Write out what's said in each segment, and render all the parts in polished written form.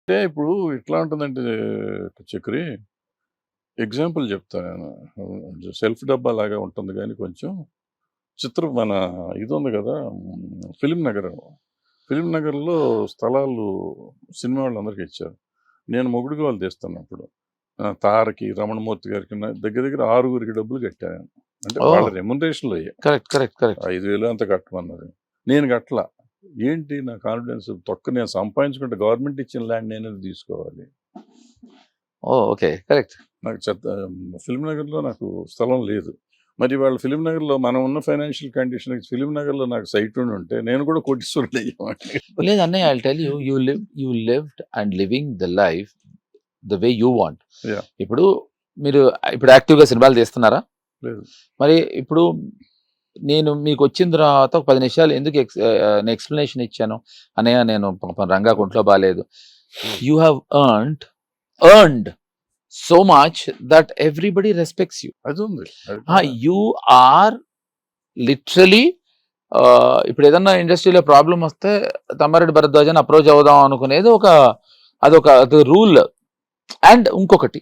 అంటే ఇప్పుడు ఎట్లా ఉంటుందంటే చక్రి ఎగ్జాంపుల్ చెప్తా నేను. సెల్ఫ్ డబ్బా లాగా ఉంటుంది గానీ కొంచెం మన ఇది ఉంది గదా! ఫిల్మ్ నగర్. ఫిల్మ్ నగర్‌లో స్థలాలు సినిమా వాళ్ళందరికి ఇచ్చారు. నేను మొగుడు కావాలి తీస్తున్నప్పుడు తారకి, రమణమూర్తి గారికి దగ్గర దగ్గర 6గురికి డబ్బులు కట్టాను. అంటే వాళ్ళ రెమ్యునరేషన్‌లో అయ్యాయి. కరెక్ట్. 5,000 అంత కట్టమన్నారు. నేను కట్టలా. ఏంటి నా కాన్ఫిడెన్స్ నేను సంపాదించుకుంటే గవర్నమెంట్ ఇచ్చిన ల్యాండ్ నేనేది తీసుకోవాలి. ఓకే. కరెక్ట్. నాకు ఫిల్మ్ నగర్‌లో నాకు స్థలం లేదు. మరి వాళ్ళ ఫిల్మ్ నగర్‌లో మనం ఉన్న ఫైనాన్షియల్ కండిషన్‌కి ఫిల్మ్ నగర్‌లో నాకు సైట్ ఉంటే నేను కూడా కోటీశ్వరుడయ్యేవాడిని. లేదు అన్నయ్య, I'll tell you lived and living the life the way you want. ఇప్పుడు మీరు యాక్టివ్‌గా సినిమాలు తీస్తున్నారా? లేదు. మరి ఇప్పుడు నేను మీకు వచ్చిన తర్వాత ఒక 10 నిమిషాలు ఎందుకు ఎక్స్‌ప్లనేషన్ ఇచ్చాను. అన్నయ్య నేను పాపం రంగా ఒంట్లో బాలేదు. You have earned so much that everybody respects you. అది ఉంది. You are literally ఇప్పుడు ఏదన్నా ఇండస్ట్రీలో ప్రాబ్లం వస్తే తమ్మారెడ్డి భరద్వాజని అప్రోచ్ అవుదాం అనుకునేది అదొక రూల్. అండ్ ఇంకొకటి,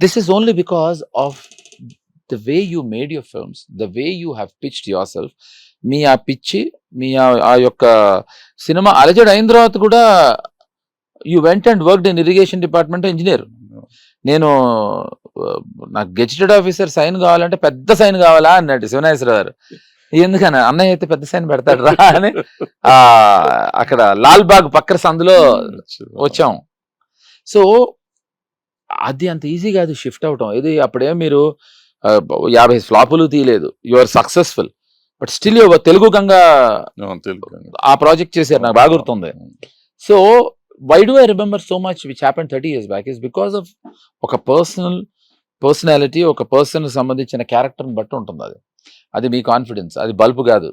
this is only because of the way you made your films, the way you have pitched యువర్ సెల్ఫ్. మీ ఆ పిచ్చి, మీ ఆ యొక్క సినిమా అలజడి అయిన తర్వాత కూడా you went and worked in irrigation department engineer. నేను నాకు గెజిటెడ్ ఆఫీసర్ సైన్ కావాలంటే పెద్ద సైన్ కావాలా అన్నాడు శివనాగేశ్వర గారు. ఎందుకని అన్నయ్య అయితే పెద్ద సైన్ పెడతాడు రా అని అక్కడ లాల్బాగ్ పక్కన సందులో వచ్చాం. సో అది అంత ఈజీ కాదు షిఫ్ట్ అవటం. ఇది అప్పుడే మీరు 50 ఫ్లాపులు తీయలేదు, you are successful, but still Telugu Ganga ఆ ప్రాజెక్ట్ చేశారు, నాకు బాగా గుర్తుంది. So why do I remember so much which happened 30 years back is because of ఒక పర్సనాలిటీ, ఒక పర్సన్ సంబంధించిన క్యారెక్టర్ని బట్టి ఉంటుంది. అది మీ కాన్ఫిడెన్స్, అది బల్బు కాదు.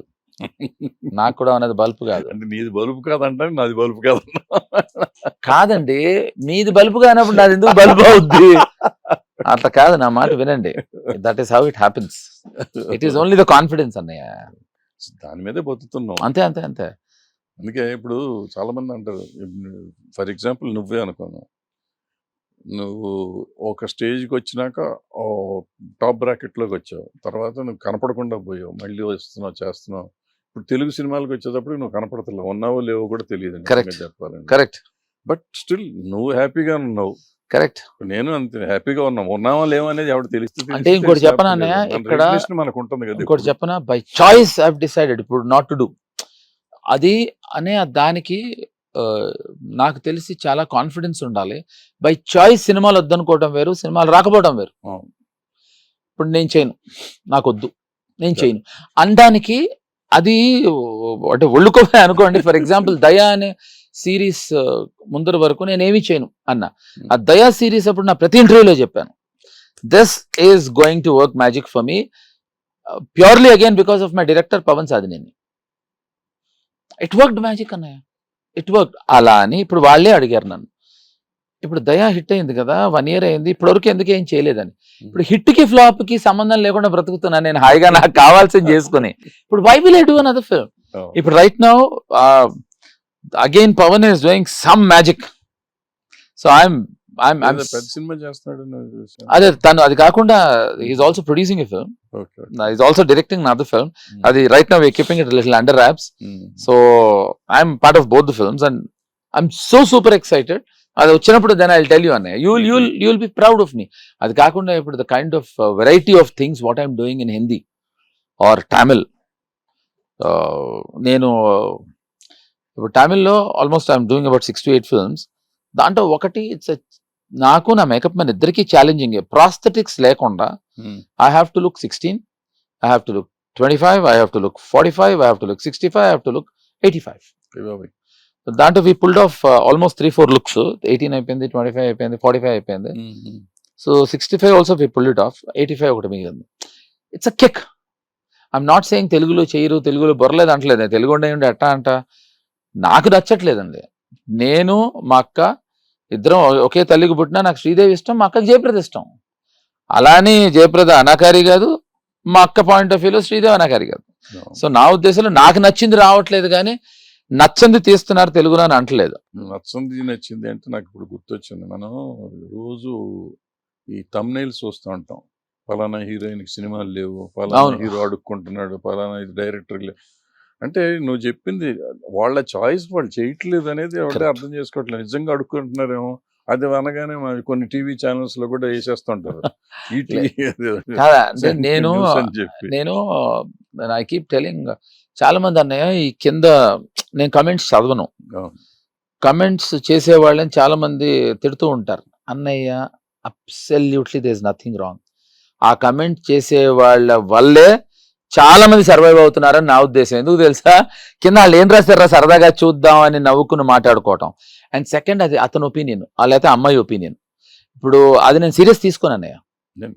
నాకు కూడా అనేది బల్బు కాదు. అంటే నీది బల్బు కాదంటే నాది బల్బు కాదు. కాదండి, మీది బల్బు కానప్పుడు నాది ఎందుకు బల్బు అవుద్ది? అట్లా కాదు, నా మాట వినండి. That is how it happens. It is only the confidence అన్నయ్య. దాని మీదే బతుకుతున్నాం. అంతే. అందుకే ఇప్పుడు చాలా మంది అంటారు, ఫర్ ఎగ్జాంపుల్ నువ్వే అనుకోను, నువ్వు ఒక స్టేజ్కి వచ్చినాక టాప్ బ్రాకెట్లోకి వచ్చావు, తర్వాత నువ్వు కనపడకుండా పోయావు, మళ్ళీ వస్తున్నావు చేస్తున్నావు. ఇప్పుడు తెలుగు సినిమాలకు వచ్చేటప్పుడు నువ్వు కనపడతలేవు, ఉన్నావో లేవో కూడా తెలియదు చెప్పాలండి. కరెక్ట్. బట్ స్టిల్ నువ్వు హ్యాపీగా ఉన్నావు. కరెక్ట్. నేను అంతే హ్యాపీగా ఉన్నావా లేవో అనేది ఎవరు తెలుస్తుంది. అంటే ఇంకోటి చెప్పనా అన్నయ్య, ఇక్కడ మనకు ఉంటుంది కదా. ఇంకోటి చెప్పనా, by choice I have decided ఇప్పుడు నాట్ టు డూ అది అనే దానికి నాకు తెలిసి చాలా కాన్ఫిడెన్స్ ఉండాలి. బై చాయిస్ సినిమాలు వద్దనుకోవటం వేరు, సినిమాలు రాకపోవడం వేరు. ఇప్పుడు నేను చేయను, నాకు వద్దు, నేను చేయను అనడానికి అది అంటే ఒళ్ళుకోవే అనుకోండి. ఫర్ ఎగ్జాంపుల్ దయా అనే సిరీస్ ముందర వరకు నేనేమీ చేయను అన్న. ఆ దయా సిరీస్ అప్పుడు నా ప్రతి ఇంటర్వ్యూలో చెప్పాను, this is going to work magic for me purely again because of my director Pawan Sadhineni. It worked magic అన్నయ్య, ఇట్ వర్క్. అలా అని ఇప్పుడు వాళ్ళే అడిగారు నన్ను, ఇప్పుడు దయా హిట్ అయింది కదా, 1 year అయింది, ఇప్పటివరకు ఎందుకు ఏం చేయలేదని. ఇప్పుడు హిట్కి ఫ్లాప్కి సంబంధం లేకుండా బ్రతుకుతున్నాను నేను హాయిగా, నాకు కావాల్సింది చేసుకుని. ఇప్పుడు why will I do another film? ఇప్పుడు right now again Pavan is doing some magic. So అదే తను, అది కాకుండా is also producing a film, is also directing another film. అది right now we keeping it little under wraps. So I'm part of both the films and I'm so super excited. అది వచ్చినప్పుడు then I will tell you అన్నయ్య, you will be proud of me. అది కాకుండా ఇప్పుడు the kind of variety of things what I'm doing in Hindi or Tamil. నేను ఇప్పుడు తమిళ్లో almost I'm doing about 6 to 8 films. దాంట్లో ఒకటి నాకు నా మేకప్ మ్యాన్ ఇద్దరికి ఛాలెంజింగ్. ప్రాస్థెటిక్స్ లేకుండా I have to look 16, I have to look 25, I have to look 45, I have to look 65, I have to look 85. దాంట్లో we pulled off almost 3-4 looks. 18 అయిపోయింది, 25 అయిపోయింది, 45 అయిపోయింది. So 65 also we pulled it off, 85 ఒకటి మిగిలింది. It's a kick. I'm not saying తెలుగులో చేయరు, తెలుగులో బొరలేదు అంటలేదు. తెలుగు ఉండే ఎట్టా అంట, నాకు నచ్చట్లేదండి. నేను మా అక్క ఇద్దరం ఒకే తల్లికి పుట్టినా, నాకు శ్రీదేవి ఇష్టం, మా అక్కకి జయప్రద ఇష్టం. అలానే జయప్రద అనాకారి కాదు, మా అక్క పాయింట్ ఆఫ్ వ్యూలో శ్రీదేవి అనాకారి కాదు. సో నా ఉద్దేశంలో నాకు నచ్చింది రావట్లేదు, కానీ నచ్చంది తీస్తున్నారు తెలుగులో అని అంటలేదు. నచ్చింది నచ్చింది అంటే నాకు ఇప్పుడు గుర్తొచ్చింది. మనం రోజు ఈ థంబ్నెయిల్స్ చూస్తూ ఉంటాం. పలానా హీరోయిన్కి సినిమాలు లేవు, పలానా అవును. హీరో అడుక్కుంటున్నాడు, పలానా ఇది డైరెక్టర్ లేవు. అంటే నువ్వు చెప్పింది వాళ్ళ చాయిస్ వాళ్ళు చేయట్లేదు అనేది ఎవరే Correct. అర్థం చేసుకోవట్లేదు. నిజంగా అడుక్కుంటున్నారేమో అది అనగానే కొన్ని టీవీ ఛానల్స్ లో కూడా వేసేస్తుంటారు. ఈ టీవీ కాదా అంటే నేను అని చెప్పి నేను ఐ కీప్ టెలింగ్ చాలా మంది అన్నయ్య ఈ కింద నేను కమెంట్స్ చదవను. అవును. కమెంట్స్ చేసేవాళ్ళని చాలా మంది తిడుతూ ఉంటారు. అన్నయ్య absolutely there is nothing wrong. ఆ కమెంట్ చేసే వాళ్ళ వల్లే చాలా మంది సర్వైవ్ అవుతున్నారని నా ఉద్దేశం. ఎందుకు తెలుసా, కింద వాళ్ళు ఏం రాస్తారా సరదాగా చూద్దాం అని నవ్వుకుని మాట్లాడుకోవటం. అండ్ సెకండ్ అది అతని ఒపీనియన్, లేకపోతే అమ్మాయి ఒపీనియన్. ఇప్పుడు అది నేను సీరియస్ తీసుకోను అన్నయ్య.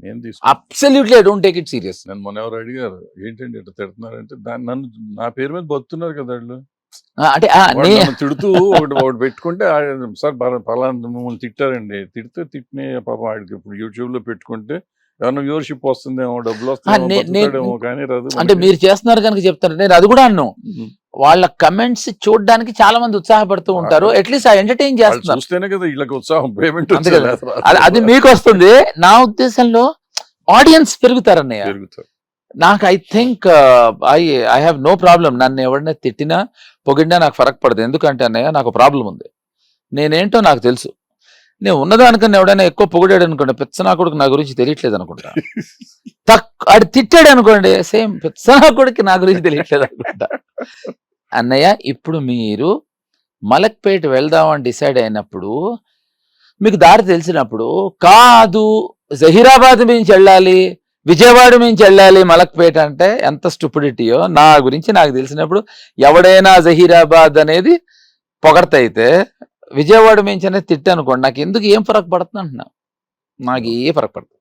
నేను తీసుకున్నాను. Absolutely I don't take it serious. నన్ను మొన్న ఎవరు అడిగారు ఏంటండి ఇట్లా తిడుతున్నారంటే నన్ను నా పేరు మీద బతున్నారు కదా వాళ్ళు. అంటే వాళ్ళు నన్ను తిడుతూ ఒకటి పెట్టుకుంటే సార్ పలానా మిమ్మల్ని తిట్టారండి, తిట్టిన పాపం వాడికి ఇప్పుడు యూట్యూబ్ లో పెట్టుకుంటే ఏమన్నా వ్యూవర్షిప్ వస్తుందేమో, డబ్బులు వస్తుందేమో, కానీ రాదు. అంటే మీరు చేస్తున్నారు కనుక చెప్తారు. నేను అది కూడా అన్ను. వాళ్ళ కమెంట్స్ చూడడానికి చాలా మంది ఉత్సాహపడుతూ ఉంటారు. అట్లీస్ట్ ఆ ఎంటర్టైన్ చేస్తున్నారు. చూస్తేనే కదా వీళ్ళకి ఉత్సాహం, పేమెంట్ అంతే కదా. అది మీకు వస్తుంది. నా ఉద్దేశంలో ఆడియన్స్ పెరుగుతారన్నయ్య. పెరుగుతారు. నాకు I think I have no problem. నన్ను ఎవరినైనా తిట్టినా పొగిడినా నాకు ఫరక్ పడదు. ఎందుకంటే అన్నయ్య నాకు ప్రాబ్లం ఉంది. నేనేంటో నాకు తెలుసు. నేను ఉన్నదానికన్నా ఎవడైనా ఎక్కువ పొగిడాడు అనుకోండి, పెచ్చనా కొడుకు నా గురించి తెలియట్లేదు అనుకుంటా. ఆడు తిట్టాడు అనుకోండి, సేమ్ పెచ్చనా కొడుకు నా గురించి తెలియట్లేదు అనుకుంటా. అన్నయ్య ఇప్పుడు మీరు మలక్పేట వెళ్దామని డిసైడ్ అయినప్పుడు, మీకు దారి తెలిసినప్పుడు కాదు జహీరాబాద్ నుంచి వెళ్ళాలి, విజయవాడ నుంచి వెళ్ళాలి మలక్పేట అంటే ఎంత స్టూపిడిటీయో నా గురించి నాకు తెలిసినప్పుడు ఎవడైనా జహీరాబాద్ అనేది పొగడతయితే విజయవాడ నుంచి అనేది తిట్టానుకోండి, నాకు ఎందుకు ఏం ఫరక్ పడుతుంది అంటున్నా. నాకు ఏ ఫరక్ పడుతుంది.